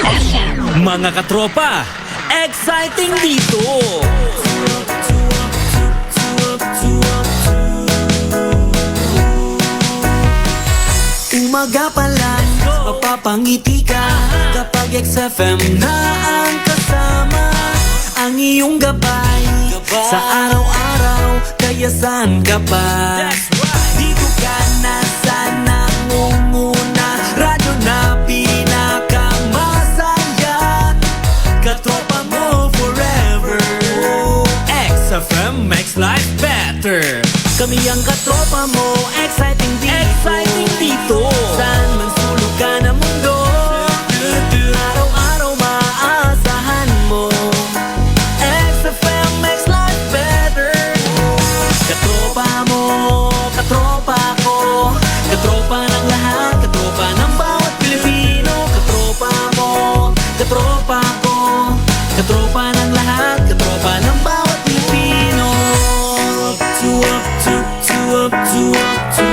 FM. Mga katropa, exciting dito! Umaga pa lang, mapapangiti ka kapag XFM na ang kasama. Ang iyong gabay sa araw-araw, kaya saan ka pa? Dito ka na sa nangunguna, radyo na pinakamasaya. Katropa mo forever. XFM makes life better. Kami ang katropa mo, exciting dito. Exciting dito. Saan man sulok ka na mundo, araw-araw maaasahan mo. XFM makes life better. Katropa mo, katropa ko, katropa ng lahat, katropa ng bawat Pilipino. Katropa mo, katropa ko, katropa ng lahat, katropa ng bawat Pilipino. Up to, up to, up to, up to.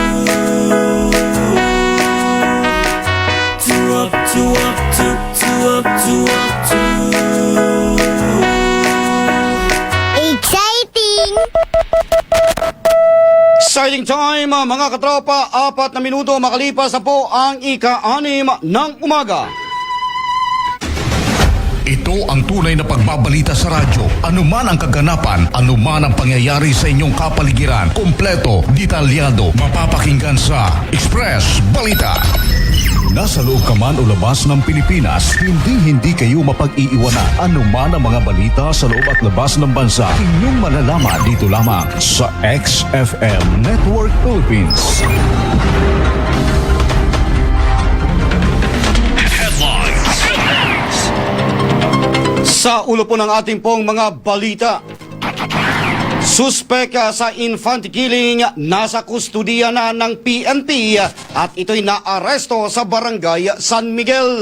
Exciting! Exciting time, mga katropa. 4 na minuto makalipas na po ang ika-6 ng umaga. Ito ang tunay na pagbabalita sa radyo. Anuman ang kaganapan, anuman ang pangyayari sa inyong kapaligiran, kompleto, detalyado, mapapakinggan sa Express Balita. Nasa loob ka man o labas ng Pilipinas, hindi kayo mapag-iiwanan. Anuman ang mga balita sa loob at labas ng bansa, inyong malalaman dito lamang sa XFM Network Philippines. Sa ulo po ng ating pong mga balita, suspek sa infant killing nasa kustudiya na ng PNP at ito'y naaresto sa barangay San Miguel.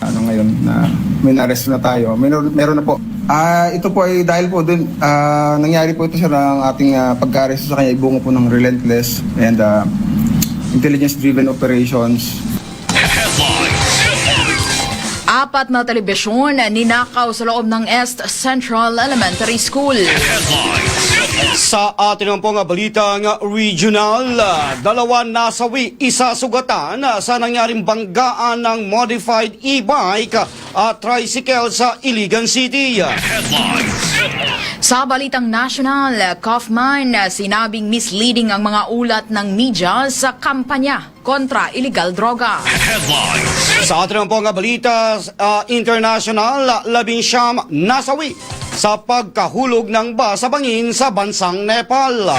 Ngayon na may na-arrest na tayo, meron na po. Ito po ay dahil po dun, nangyari po ito sa ng ating pagka-arrest sa kanya, ibungo po ng relentless and intelligence-driven operations. 4 na telebisyon ninakaw sa loob ng East Central Elementary School. Sa atin naman pong balitang regional, 2 nasawi, 1 sugatan sa nangyaring banggaan ng modified e-bike at tricycle sa Iligan City. Sa balitang national, Kaufman sinabing misleading ang mga ulat ng media sa kampanya kontra illegal droga. Sa atin naman pong balita international, 19 nasawi sa pagkahulog ng basa bangin sa bansang Nepal.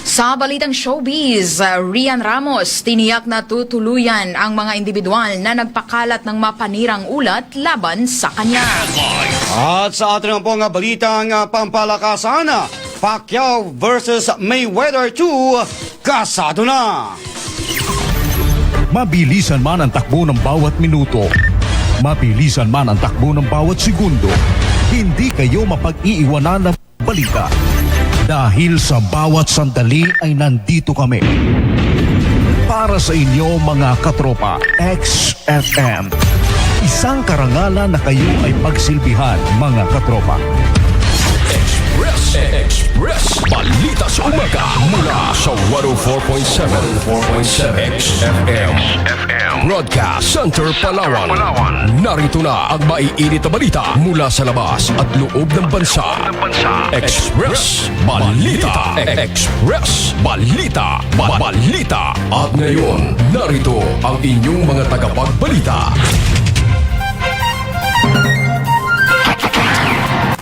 Sa balitang showbiz, Rian Ramos tiniyak na tutuluyan ang mga individual na nagpakalat ng mapanirang ulat laban sa kanya. At sa atin naman pong balitang pampalakasan, Pacquiao versus Mayweather 2, kasado na. Mabilisan man ang takbo ng bawat minuto, mabilisan man ang takbo ng bawat segundo, hindi kayo mapag-iiwanan ng balita. Dahil sa bawat sandali ay nandito kami. Para sa inyo mga katropa, XFM. Isang karangalan na kayo ay pagsilbihan mga katropa. Express Balita sa Umaga mula sa 104.7 XFM Broadcast Center, Palawan. Narito na ang maiinit na balita mula sa labas at loob ng bansa. Express Balita. Express Balita. Balita. At ngayon, narito ang inyong mga tagapagbalita.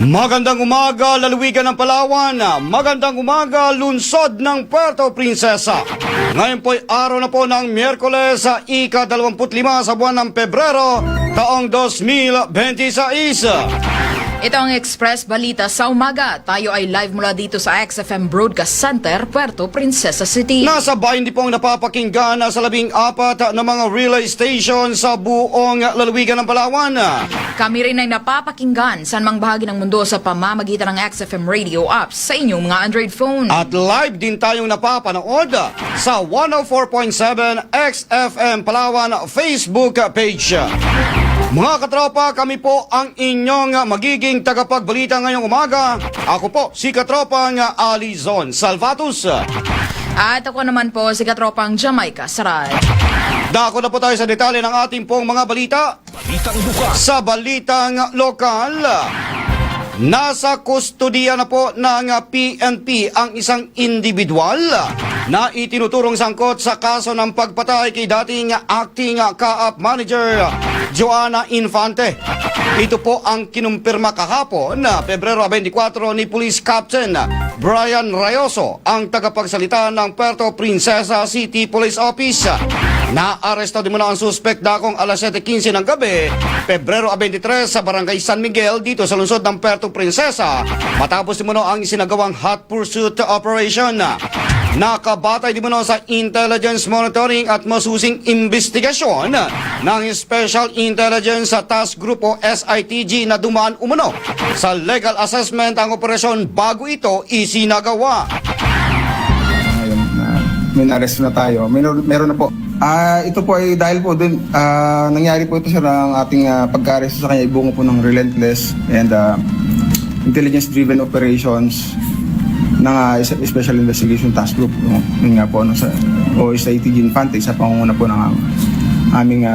Magandang umaga, lalawigan ng Palawan. Magandang umaga, lungsod ng Puerto Princesa. Ngayon po'y araw na po ng Miyerkules, ika-25 sa buwan ng Pebrero, taong 2026. Ito ang Express Balita sa umaga. Tayo ay live mula dito sa XFM Broadcast Center, Puerto Princesa City. Nasa bayan din pong napapakinggan sa 14 na mga relay station sa buong lalawigan ng Palawan. Kami rin ay napapakinggan saan mang bahagi ng mundo sa pamamagitan ng XFM radio apps sa inyong mga Android phone. At live din tayong napapanood sa 104.7 XFM Palawan Facebook page. Mga katropa, kami po ang inyong magiging tagapagbalita ngayong umaga. Ako po, si katropang Alizon Salvatus. At ako naman po si katropang Jamaica Saray. Dako na po tayo sa detalye ng ating pong mga balita. Balitang lukas. Sa balitang lokal, nasa kustodiya na po ng PNP ang isang individual na itinuturong sangkot sa kaso ng pagpatay kay dating acting CAAP manager Joanna Infante. Ito po ang kinumpirma kahapon na Pebrero 24 ni Police Captain Brian Rayoso, ang tagapagsalita ng Puerto Princesa City Police Office. Naaresto din muna ang suspect dakong alas 7:15 ng gabi, Pebrero 23 sa Barangay San Miguel dito sa lungsod ng Puerto Princesa matapos din muna ang isinagawang hot pursuit operation. Nakabatay din muna sa intelligence monitoring at masusing investigasyon ng Special Intelligence Task Group o SITG na dumaan umano sa legal assessment ang operasyon bago ito isinagawa. Ngayon na may na-arrest na tayo. Meron na po. Ito po ay dahil po dun, nangyari po ito sa ating pagka-arrest sa kanya, ibungo po ng relentless and intelligence-driven operations ng Special Investigation Task Group. Yun nga po, o SITG Infante, sa pangunguna po ng aming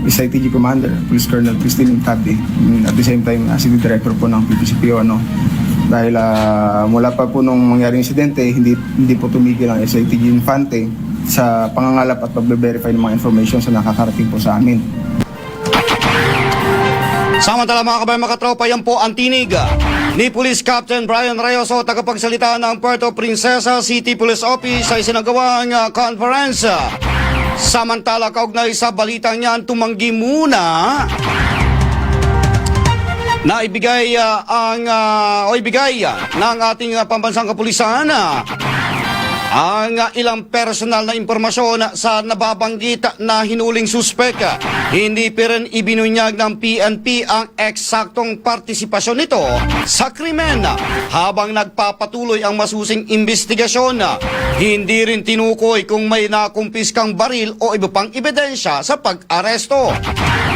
SITG Commander, Police Colonel Christine Tabdi. At the same time, City Director po ng PPCPO. Dahil mula pa po nung mangyaring insidente, hindi po tumigil ang SITG Infante sa pangangalap at pagbe-verify ng mga information na nakakarating po sa amin. Samantala mga kabayan, mga katropa, yan po ang tinig ni Police Captain Brian Rayoso, tagapagsalita ng Puerto Princesa City Police Office sa isinagawang conference. Samantala, kaugnay sa balitang yan, tumanggi muna na ibigay ng ating pambansang kapulisan ang ilang personal na impormasyon sa nababanggit na hinuling suspek. Hindi pa rin ibinunyag ng PNP ang eksaktong partisipasyon nito sa krimen. Habang nagpapatuloy ang masusing investigasyon, hindi rin tinukoy kung may nakumpiskang baril o iba pang ebidensya sa pag-aresto.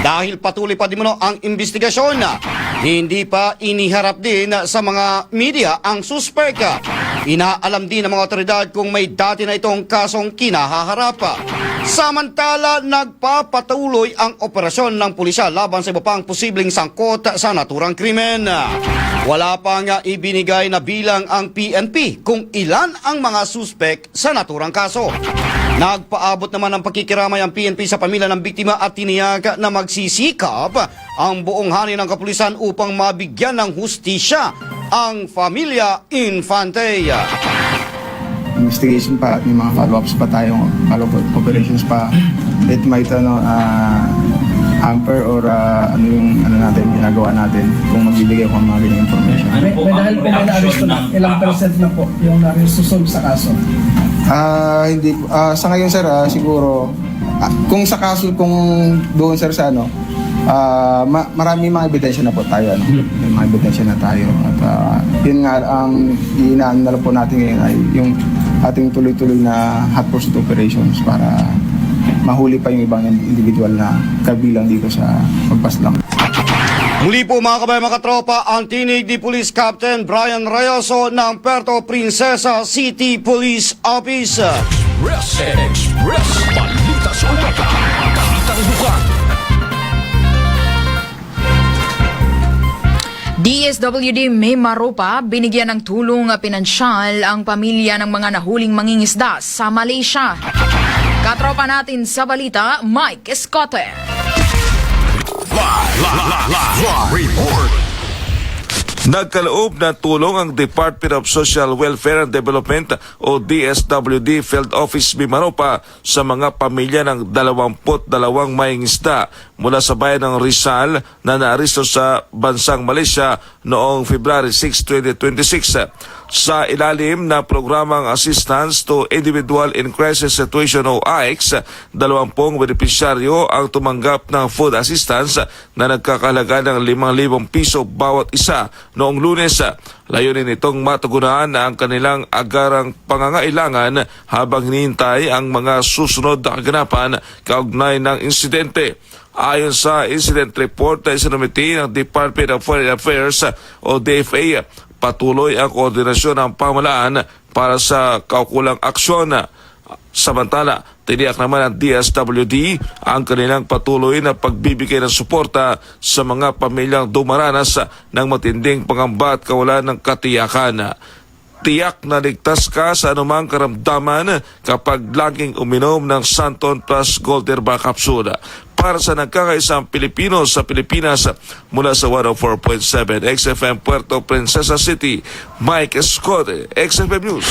Dahil patuloy pa din ang investigasyon, hindi pa iniharap din sa mga media ang suspek. Inaalam din ng mga otoridad kung may dati na itong kasong kinahaharap. Samantala, nagpapatuloy ang operasyon ng pulisya laban sa iba pang posibleng sangkot sa naturang krimen. Wala pa nga ibinigay na bilang ang PNP kung ilan ang mga suspek sa naturang kaso. Nagpaabot naman ng pakikiramay ang PNP sa pamilya ng biktima at tiniyak na magsisikap ang buong hani ng kapulisan upang mabigyan ng hustisya ang pamilya Infante. Investigation pa at may mga follow-ups pa tayo, follow-up operations pa. It might hamper or natin, ginagawa natin kung magbibigay ko ng mga ganyan information. May dahil po may na-arresto na, ilang percent na po yung na-resolve sa kaso? Hindi sa ngayon sir, siguro kung sa kaso, kung doon sir sa marami mga ebidensya na po tayo, may mga ebidensya na tayo at yun nga ang inaano po natin ngayon ay yung ating tuloy-tuloy na hot pursuit operations para mahuli pa yung ibang individual na kabilang dito sa pagpaslang. Muli po mga kabayan, mga katropa, ang tinig ni Police Captain Brian Rayoso ng Puerto Princesa City Police Office. Express Balita sa umaga. Balitang lukas. DSWD May Maropa binigyan ng tulong pinansyal ang pamilya ng mga nahuling mangingisda sa Malaysia. Katropa natin sa balita, Mike Escote. Live report. Nagkaloob na tulong ang Department of Social Welfare and Development o DSWD Field Office Mimaropa sa mga pamilya ng 22 mangingisda mula sa bayan ng Rizal na naaresto sa bansang Malaysia noong February 6, 2026. Sa ilalim na programang Assistance to Individual in Crisis Situation o AICS, 20 benepisyaryo ang tumanggap ng food assistance na nagkakahalaga ng 5,000 piso bawat isa noong Lunes. Layunin itong matugunan ang kanilang agarang pangangailangan habang hinihintay ang mga susunod na kaganapan kaugnay ng insidente. Ayon sa incident report na isinumiti ng Department of Foreign Affairs o DFA, patuloy ang koordinasyon ng pamahalaan para sa kaukulang aksyon. Samantala, tiniyak naman ng DSWD ang kanilang patuloy na pagbibigay ng suporta sa mga pamilyang dumaranas ng matinding pangamba at kawalan ng katiyakan. Tiyak na ligtas ka sa anumang karamdaman kapag laging uminom ng Santon Plus Gold Herba Capsule. Para sa nagkakaisang Pilipino sa Pilipinas, mula sa 104.7 XFM Puerto Princesa City, Mike Escote, XFM News.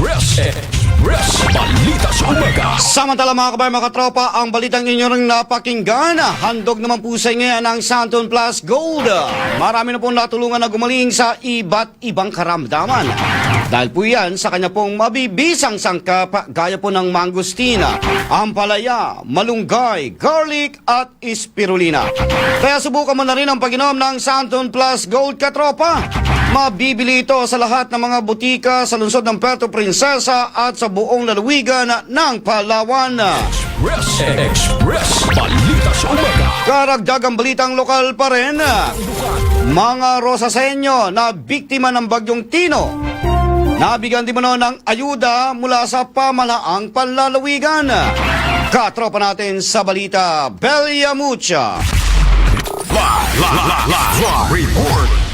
Express Balita sa Umaga. Samantala mga kabayan, mga katropa, ang balitang inyo ring napakinggan. Handog naman po sa inyo ang Santon Plus Gold. Marami na pong natulungan na gumaling sa iba't ibang karamdaman. Dahil po yan sa kanya pong mabibisang sangkap gaya po ng mangustina, ampalaya, malunggay, garlic at spirulina. Kaya subukan mo na rin ang pag-inom ng Santon Plus Gold, katropa. Mabibili ito sa lahat ng mga butika sa lungsod ng Puerto Princesa at sa buong lalawigan ng Palawan. Express Balita sa Umaga. Karagdagang balitang lokal pa rin. Mga Rosaseño na biktima ng bagyong Tino, nabigyan din mo ng ayuda mula sa pamalaang panlalawigan. Katropa natin sa balita, Belia Mucha. Report.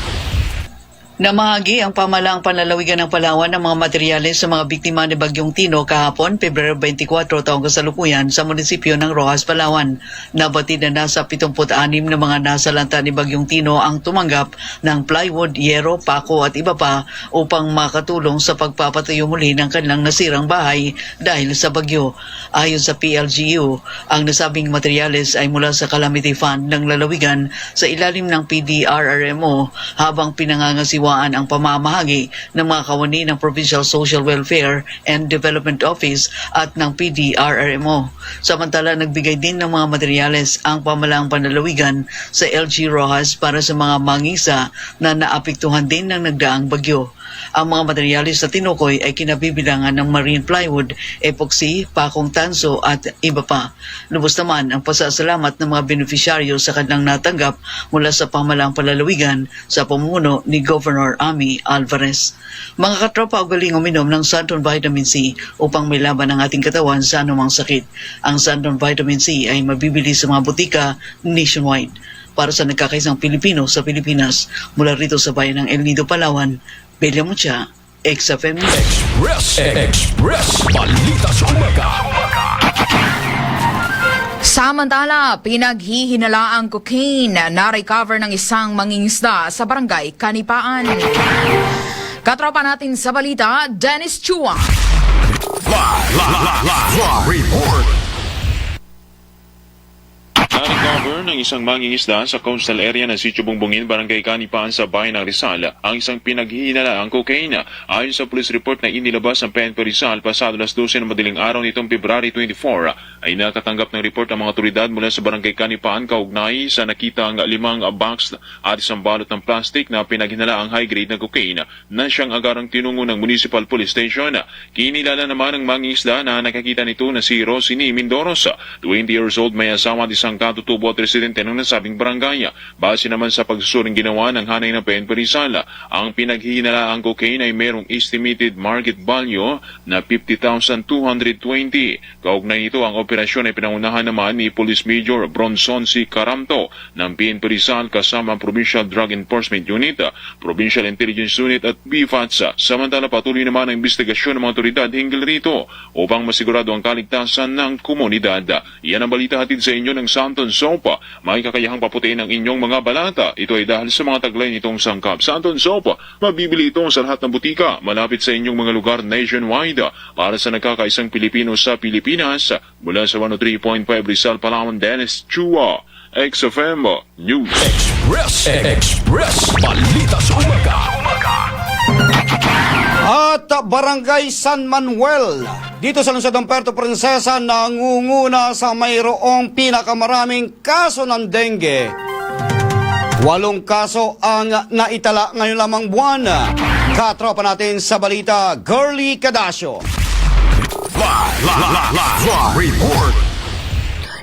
Namahagi ang pamalaang panlalawigan ng Palawan ng mga materyales sa mga biktima ni Bagyong Tino kahapon, Pebrero 24, taong kasalukuyan sa munisipyo ng Roxas, Palawan. Nabatid na nasa 76 na mga nasalanta ni Bagyong Tino ang tumanggap ng plywood, yero, pako at iba pa upang makatulong sa pagpapatayo muli ng kanilang nasirang bahay dahil sa bagyo. Ayon sa PLGU, ang nasabing materyales ay mula sa Calamity Fund ng lalawigan sa ilalim ng PDRRMO habang pinangangasiwa ang pamamahagi ng mga kawani ng Provincial Social Welfare and Development Office at ng PDRRMO. Samantala, nagbigay din ng mga materyales ang pamalaang panlalawigan sa LG Roxas para sa mga mangisa na naapektuhan din ng nagdaang bagyo. Ang mga materyales na tinukoy ay kinabibilangan ng marine plywood, epoxy, pakong tanso at iba pa. Lubos naman ang pasasalamat ng mga beneficiaryo sa kanilang natanggap mula sa pamalaang panlalawigan sa pamumuno ni Governor Amy Alvarez. Mga katropa, ugaling uminom ng Santon Vitamin C upang may laban ang ating katawan sa anumang sakit. Ang Santon Vitamin C ay mabibili sa mga butika nationwide. Para sa nagkakaisang Pilipino sa Pilipinas, mula rito sa bayan ng El Nido, Palawan, Belia Mucha, XFM News. Express Balita sa Umaga. Samantala, pinaghihinala ang cocaine na recover ng isang mangingisda sa barangay Kanipaan. Katropa natin sa balita, Dennis Chua. Report. Na-recover ng isang mangingisda sa coastal area ng Sitio Bungbungin, Barangay Kanipaan sa bayan ng Rizal ang isang pinaghihinalaang cocaine. Ayon sa police report na inilabas ng PNP Rizal pasado alas 12 ng madaling araw nitong February 24, ay nakatanggap ng report ang mga otoridad mula sa Barangay Kanipaan kaugnay sa nakitang 5 box at isang balot ng plastic na pinaghinalaang high-grade na cocaine na siyang agarang tinungo ng Municipal Police Station. Kinilala naman ng mangingisda na nakakita nito na si Rosini Mindoros, 20 years old, may asawa at isang katutubo at residente ng nasabing barangay. Base naman sa pagsusuring ginawa ng hanay ng PNP Rizal, ang pinaghihinalaang cocaine ay merong estimated market value na 50,220. Kaugnay nito, ang operasyon ay pinangunahan naman ni Police Major Bronson C. Caramto ng PNP Rizal kasama ang Provincial Drug Enforcement Unit, Provincial Intelligence Unit at BFATS. Samantala, patuloy naman ang investigasyon ng mga otoridad hinggil rito upang masigurado ang kaligtasan ng komunidad. Iyan ang balita hatid sa inyo ng Santon Soap. May kakayahang paputiin ang inyong mga balata. Ito ay dahil sa mga taglay nitong sangkap. Santon Soap, mabibili ito sa lahat ng butika malapit sa inyong mga lugar nationwide. Para sa nagkakaisang Pilipino sa Pilipinas, mula sa 103.5 Rizal, Palawan, Dennis Chua, XFM News. Express Balita sa Umaga. At Barangay San Manuel, dito sa lungsod ng Puerto Princesa, nangunguna sa mayroong pinakamaraming kaso ng dengue. 8 kaso ang naitala ngayon lamang buwan. Katropa natin sa balita, Girly Cadasio. Live report.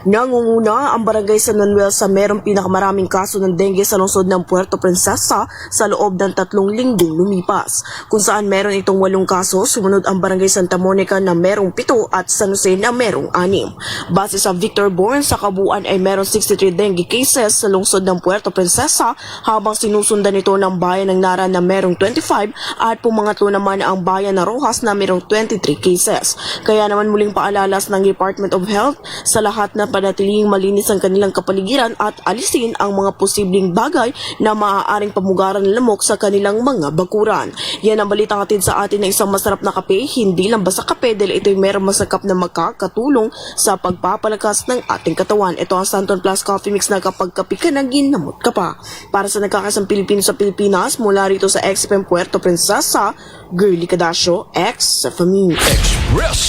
Nangunguna ang Barangay San Manuel sa merong pinakamaraming kaso ng dengue sa lungsod ng Puerto Princesa sa loob ng 3 linggong lumipas. Kung saan meron itong 8 kaso, sumunod ang Barangay Santa Monica na merong 7 at San Jose na merong 6. Base sa Victor Bourne, sa kabuuan ay merong 63 dengue cases sa lungsod ng Puerto Princesa, habang sinusundan ito ng bayan ng Nara na merong 25 at pumangatlo naman ang bayan ng Rojas na merong 23 cases. Kaya naman muling paalalas ng Department of Health sa lahat na panatilihing malinis ang kanilang kapaligiran at alisin ang mga posibleng bagay na maaaring pamugaran ng lamok sa kanilang mga bakuran. Yan ang balitang hatid sa atin ng isang masarap na kape, hindi lang basta kape dahil ito'y merong masakap na makakatulong sa pagpapalakas ng ating katawan. Ito ang Santon Plus Coffee Mix na kapag kape ka na ginamot ka pa. Para sa nagkakasang Pilipino sa Pilipinas, mula rito sa XFM Puerto Princesa, Girly Cadasio, XFM News.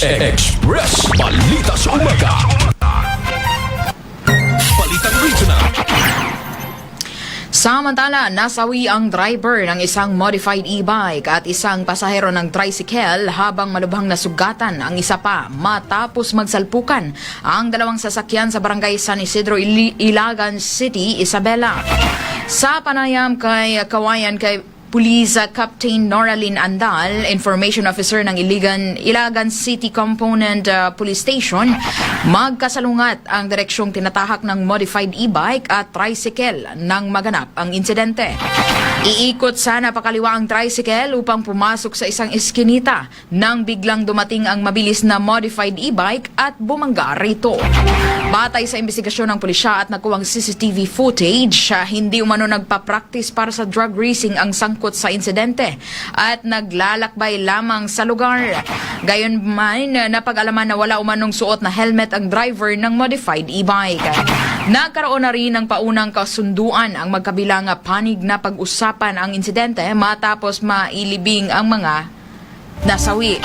Express Balita sa Umaga. Balitang Regional. Samantala, nasawi ang driver ng isang modified e-bike at isang pasahero ng tricycle habang malubhang nasugatan ang isa pa matapos magsalpukan ang 2 sasakyan sa barangay San Isidro, Ilagan City, Isabela. Sa panayam kay Kawayan kay Police Captain Noralyn Andal, Information Officer ng Ilagan City Component Police Station, magkasalungat ang direksyong tinatahak ng modified e-bike at tricycle nang maganap ang insidente. Iikot sana pakaliwa ang tricycle upang pumasok sa isang eskinita nang biglang dumating ang mabilis na modified e-bike at bumangga rito. Batay sa investigasyon ng pulisya at nakuwang CCTV footage, hindi umano nagpa-practice para sa drug racing ang sangkot sa insidente at naglalakbay lamang sa lugar. Gayunman, napag-alaman na wala umanong suot na helmet ang driver ng modified e-bike. Nagkaroon na rin ng paunang kasunduan ang magkabilang panig na pag-usapan ang insidente matapos mailibing ang mga nasawi.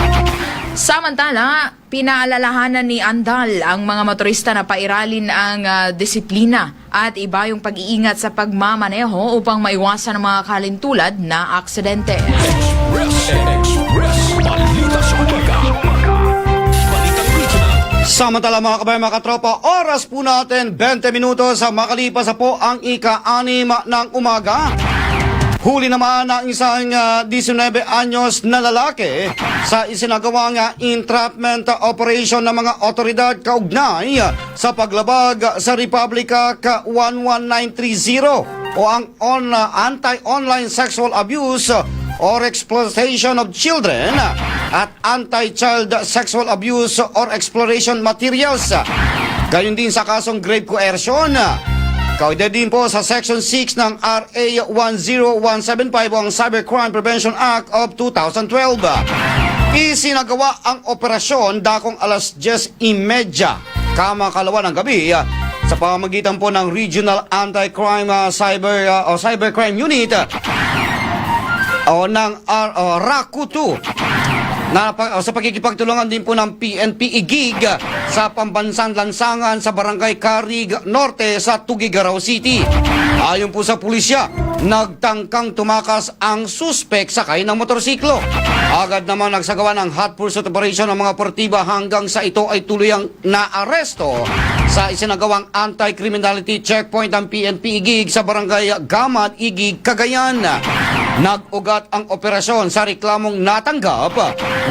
Samantala, pinaalalahanan ni Andal ang mga motorista na pairalin ang disiplina at iba yung pag-iingat sa pagmamaneho upang maiwasan ang mga kalintulad na aksidente. Express Balita sa Umaga. Balitang Regional. Samantala mga kabayan, mga katropa, oras po natin 20 minutos sa makalipas na po ang ika-6 ng umaga. Huli naman ang isang 19 anyos na lalaki sa isinagawang entrapment operation ng mga otoridad kaugnay sa paglabag sa Republic Act 11930 o ang Anti-Online Sexual Abuse or Exploitation of Children at Anti-Child Sexual Abuse or Exploration Materials. Gayon din sa kasong grave coercion. Kaugnay din po sa Section 6 ng RA 10175 o ang Cybercrime Prevention Act of 2012. Isinagawa ang operasyon dakong alas 10:30 kamakalawa ng gabi sa pamamagitan po ng Regional Anti-Crime Cybercrime Unit o ng RACU 2 na sa pagkikipagtulungan din po ng PNP IGIG sa pambansang lansangan sa Barangay Carig Norte sa Tuguegarao City. Ayon po sa pulisya, nagtangkang tumakas ang suspek sakay ng motorsiklo. Agad naman nagsagawa ng hot pursuit operation ng mga operatiba hanggang sa ito ay tuluyang naaresto sa isinagawang anti-criminality checkpoint ng PNP IGIG sa Barangay Gamad, IGIG, Cagayan. Nag-ugat ang operasyon sa reklamong natanggap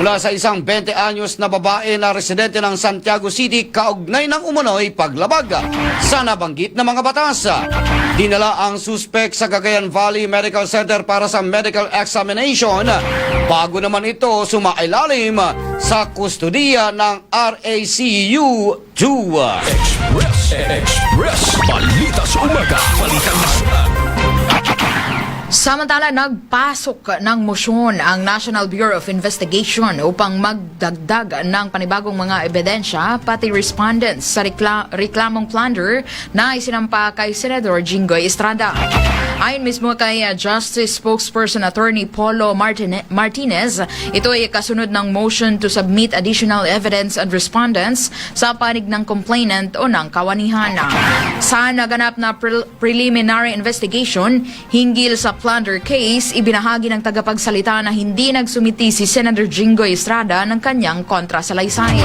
mula sa isang 20 anyos na babae na residente ng Santiago City kaugnay ng umunoy paglabag sa nabanggit na mga batas. Dinala ang suspek sa Cagayan Valley Medical Center para sa medical examination bago naman ito sumailalim sa kustodiya ng RACU 2. Express Balita sa Umaga. Balitang Nasional. Samantala, nagpasok ng motion ang National Bureau of Investigation upang magdagdag ng panibagong mga ebidensya pati respondents sa reklamong plunder na isinampa kay Senador Jinggoy Estrada. Ayon mismo kay Justice Spokesperson Attorney Polo Martinez, ito ay kasunod ng motion to submit additional evidence and respondents sa panig ng complainant o ng kawanihan. Sa naganap na preliminary investigation hinggil sa plunder case, ibinahagi ng tagapagsalita na hindi nagsumiti si Senator Jinggoy Estrada ng kanyang kontrasalaysay.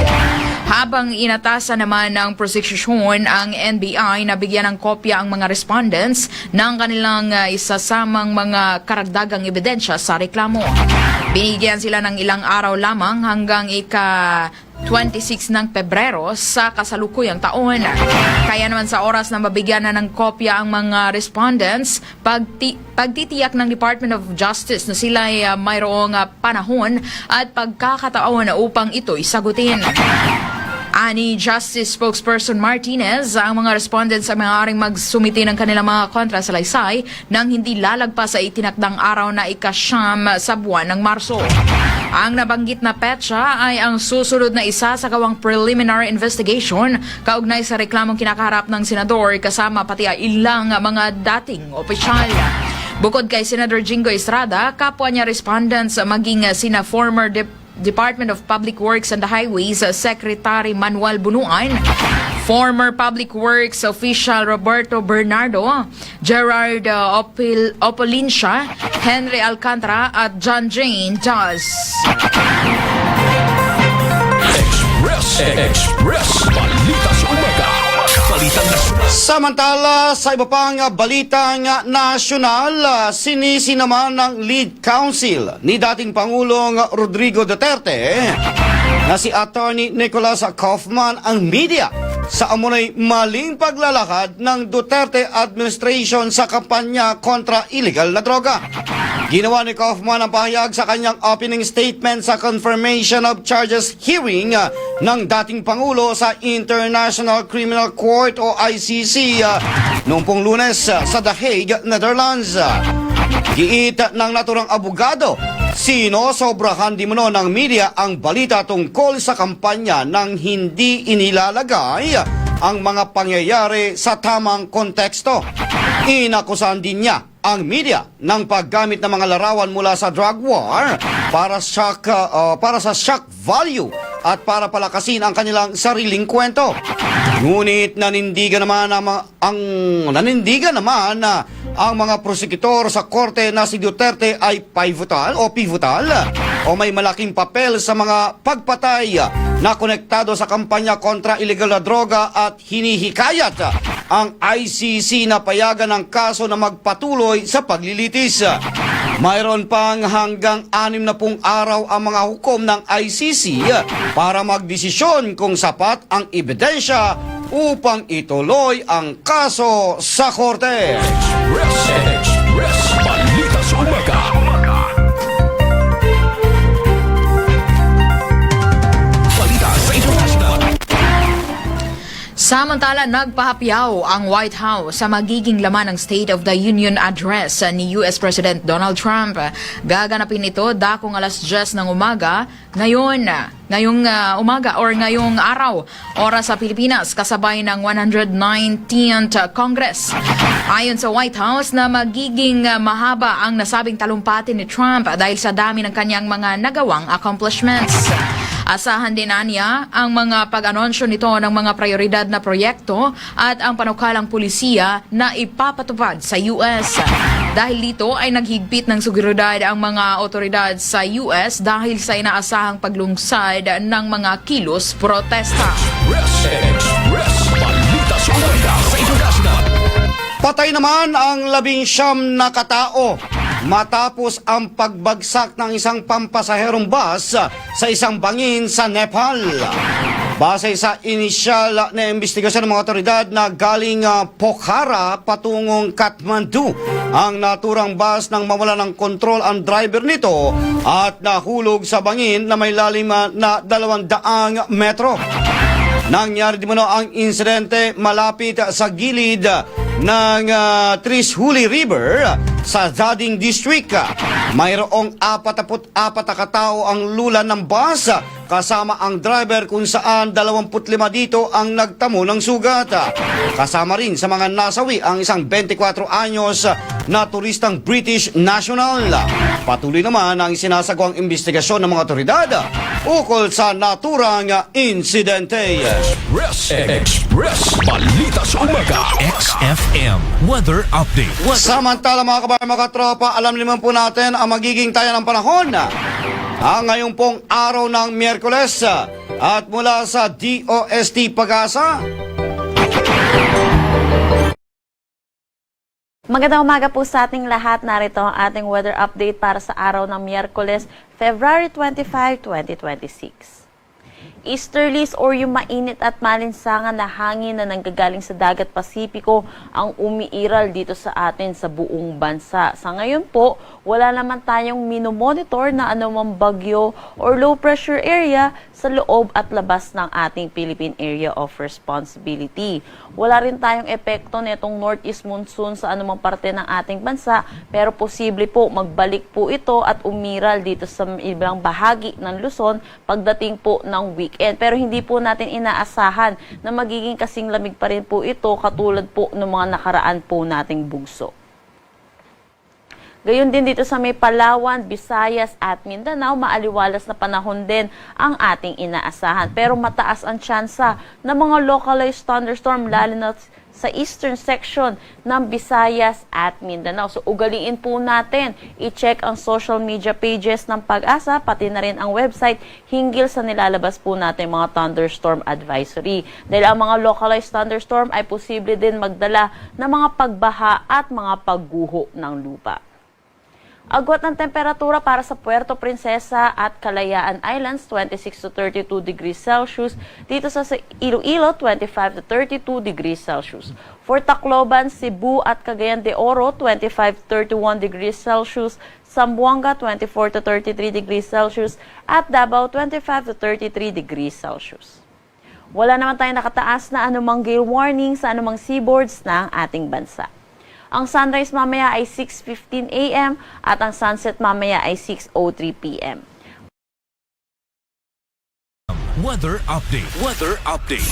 Habang inatasan naman ng prosecution ang NBI na bigyan ng kopya ang mga respondents ng kanilang isasamang mga karagdagang ebidensya sa reklamo. Binigyan sila ng ilang araw lamang hanggang ika-26 ng Pebrero sa kasalukuyang taon. Kaya naman sa oras na mabigyan na ng kopya ang mga respondents, pagtitiyak ng Department of Justice na sila ay mayroong panahon at pagkakataon upang ito'y sagutin. Ani Justice Spokesperson Martinez, ang mga respondents ay maaaring magsumiti ng kanilang mga kontrasalaysay nang hindi lalagpas sa itinakdang araw na ika-9 sa buwan ng Marso. Ang nabanggit na petsa ay ang susunod na isa sa gawang preliminary investigation kaugnay sa reklamong kinakaharap ng senador kasama pati ilang mga dating opisyal. Bukod kay Senator Jinggoy Estrada, kapwa niya respondents maging sina former Department of Public Works and Highways Secretary Manuel Bunuan, former Public Works official Roberto Bernardo, Gerard Opolincia, Henry Alcantara at John Jane Daz. Express Balita sa Umaga. Balitang nasyonal. Samantala, sa iba pang balitang nasyonal, sinisi naman ng lead counsel ni dating Pangulong Rodrigo Duterte na si Attorney Nicholas Kaufman ang media sa amunay maling paglalakad ng Duterte administration sa kampanya kontra illegal na droga. Ginawa ni Kaufman ang pahayag sa kanyang opening statement sa confirmation of charges hearing ng dating Pangulo sa International Criminal Court o ICC noong pong Lunes sa The Hague, Netherlands. Giit ng naturang abogado, sinosobrahan di mano ng media ang balita tungkol sa kampanya nang hindi inilalagay ang mga pangyayari sa tamang konteksto. Inakusahan din niya ang media ng paggamit ng mga larawan mula sa drug war para sa shock value at para palakasin ang kanilang sariling kwento. Ngunit nanindigan naman ang mga prosekutor sa korte na si Duterte ay pivotal o may malaking papel sa mga pagpatay na konektado sa kampanya kontra illegal na droga at hinihikayat ang ICC na payagan ng kaso na magpatuloy sa paglilitis. Mayroon pang hanggang 60 araw ang mga hukom ng ICC para magdesisyon kung sapat ang ebidensya upang ituloy ang kaso sa korte. Express Balita sa Umaga. Balita sa international. Samantala, nagpahapyaw ang White House sa magiging laman ng State of the Union Address ni US President Donald Trump. Gaganapin ito dakong alas 10 ng umaga ngayong araw, oras sa Pilipinas, kasabay ng 119th Congress. Ayon sa White House na magiging mahaba ang nasabing talumpati ni Trump dahil sa dami ng kanyang mga nagawang accomplishments. Asahan din niya ang mga pag-anonsyo nito ng mga prioridad na proyekto at ang panukalang pulisiya na ipapatupad sa US. Dahil dito ay naghigpit ng seguridad ang mga otoridad sa US dahil sa inaasahang paglungsad ng mga kilos protesta. Express Balita sa Umaga sa international. Patay naman ang 19 na katao matapos ang pagbagsak ng isang pampasaherong bus sa isang bangin sa Nepal. Base sa inisyal na investigasyon ng mga otoridad na galing Pokhara patungong Kathmandu, ang naturang bus nang mawala ng kontrol ang driver nito at nahulog sa bangin na may lalim na 200 metro. Nangyari di mano ang insidente malapit sa gilid ng Trishuli River sa Zading District. Mayroong 44 na katao ang lulan ng bus kasama ang driver kung saan 25 dito ang nagtamo ng sugat. Kasama rin sa mga nasawi ang isang 24 anyos na turistang British national. Patuloy naman ang sinasagawang investigasyon ng mga otoridad ukol sa naturang insidente. Express Balita sa Umaga. XFM Weather Update. Samantala mga kabayan, mga tropa, alam naman po natin ang magiging taya ng panahon. Ngayon pong araw ng Miyerkules at mula sa DOST Pag-asa. Magandang umaga po sa ating lahat. Narito ang ating weather update para sa araw ng Miyerkules, February 25, 2026. Easterlies or yung mainit at malinsangan na hangin na nanggagaling sa dagat Pasipiko ang umiiral dito sa atin sa buong bansa. Sa ngayon po, wala naman tayong minomonitor na anumang bagyo or low pressure area sa loob at labas ng ating Philippine Area of Responsibility. Wala rin tayong epekto nitong northeast monsoon sa anumang parte ng ating bansa, pero posible po magbalik po ito at umiral dito sa ibang bahagi ng Luzon pagdating po ng weekend. Pero hindi po natin inaasahan na magiging kasing lamig pa rin po ito katulad po ng mga nakaraan po nating bugso. Gayon din dito sa may Palawan, Visayas at Mindanao, maaliwalas na panahon din ang ating inaasahan. Pero mataas ang tsansa ng mga localized thunderstorm lalo na sa eastern section ng Visayas at Mindanao. So ugaliin po natin, i-check ang social media pages ng Pag-asa, pati na rin ang website hinggil sa nilalabas po natin mga thunderstorm advisory. Dahil ang mga localized thunderstorm ay posible din magdala ng mga pagbaha at mga pagguho ng lupa. Agwat ng temperatura para sa Puerto Princesa at Kalayaan Islands, 26 to 32 degrees Celsius. Dito sa Iloilo, 25 to 32 degrees Celsius. For Tacloban, Cebu at Cagayan de Oro, 25 to 31 degrees Celsius. Zamboanga, 24 to 33 degrees Celsius. At Davao, 25 to 33 degrees Celsius. Wala naman tayong nakataas na anumang gale warning sa anumang seaboards ng ating bansa. Ang sunrise mamaya ay 6:15 a.m. at ang sunset mamaya ay 6:03 p.m. Weather Update. Weather Update.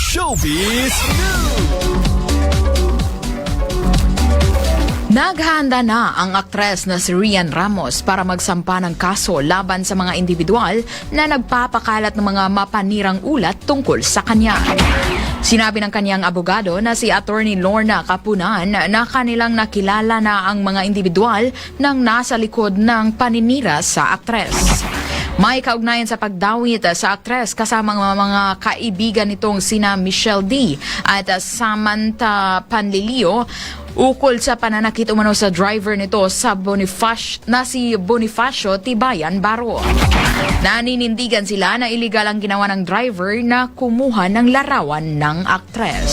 Showbiz News. Naghahanda na ang aktres na si Rian Ramos para magsampa ng kaso laban sa mga individual na nagpapakalat ng mga mapanirang ulat tungkol sa kanya. Sinabi ng kanyang abogado na si Attorney Lorna Capunan na kanilang nakilala na ang mga individual nang nasa likod ng paninira sa aktres. May kaugnayan sa pagdawit sa aktres kasama ng mga kaibigan nitong sina Michelle D. at Samantha Panlilio ukol sa pananakit umano sa driver nito sa si Bonifacio Tibayan Baro. Naninindigan sila na iligal ang ginawa ng driver na kumuha ng larawan ng aktres.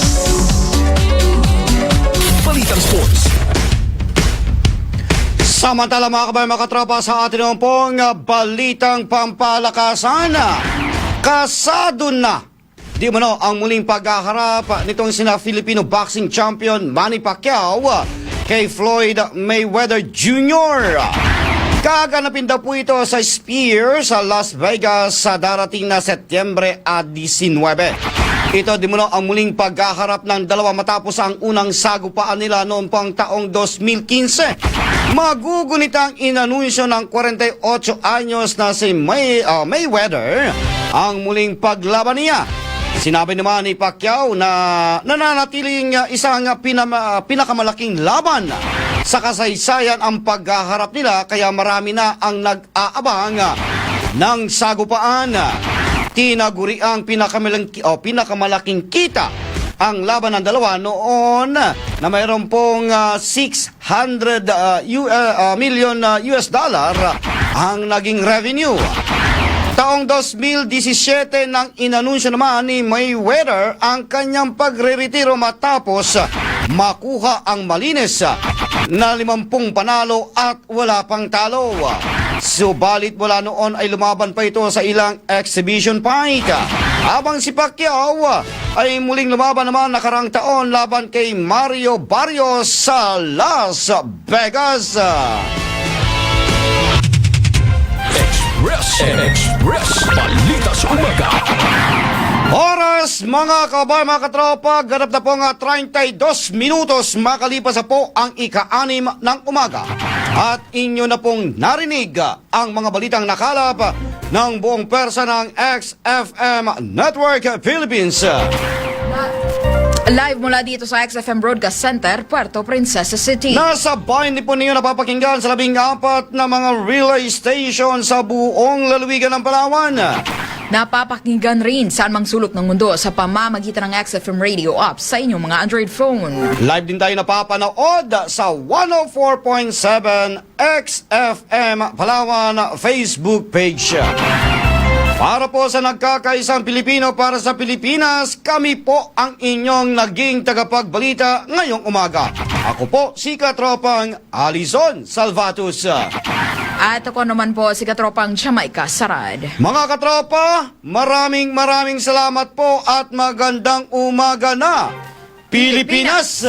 Balitang Sports. Samantala mga kabayan, mga katropa, sa atin naman pong balitang pampalakasan. Kasado na di mo ang muling paghaharap nitong sina Filipino boxing champion Manny Pacquiao kay Floyd Mayweather Jr. Gaganapin daw po ito sa Sphere sa Las Vegas sa darating na Setyembre 19. Ito di mo ang muling paghaharap ng dalawa matapos ang unang sagupaan nila noong pang taong 2015. Magugunit ang inanunsyo ng 48 anyos na si Mayweather ang muling paglaban niya. Sinabi naman ni Pacquiao na nananatiling isang pinakamalaking laban sa kasaysayan ang paghaharap nila, kaya marami na ang nag-aabang ng sagupaan. Tinaguri ang pinakamalaking kita ang laban ng dalawa noon na mayroon pong $600 million US dollar ang naging revenue. Taong 2017 nang inanunsyo naman ni Mayweather ang kanyang pagre-retiro matapos makuha ang malinis na 50 panalo at wala pang talo. Subalit mula noon ay lumaban pa ito sa ilang exhibition fight. Habang si Pacquiao ay muling lumaban naman nakarang taon laban kay Mario Barrios sa Las Vegas. Express Balita sa Umaga. Oras mga kabay, mga katropa, ganap na po nga 32 minutos makalipas na po ang ika-6 ng umaga. At inyo na pong narinig ang mga balitang nakalap ng buong persa ng XFM Network Philippines. Live mula dito sa XFM Broadcast Center, Puerto Princesa City. Nasa bayan din po ninyo napapakinggan sa 14 na mga relay station sa buong lalawigan ng Palawan. Napapakinggan rin saan mang sulok ng mundo sa pamamagitan ng XFM Radio app sa inyong mga Android phone. Live din tayo napapanood sa 104.7 XFM Palawan Facebook page. Para po sa nagkakaisang Pilipino para sa Pilipinas, kami po ang inyong naging tagapagbalita ngayong umaga. Ako po si Katropang Alizon Salvatus. At ako naman po si Katropang Jamaica Sarad. Mga katropa, maraming salamat po at magandang umaga na Pilipinas!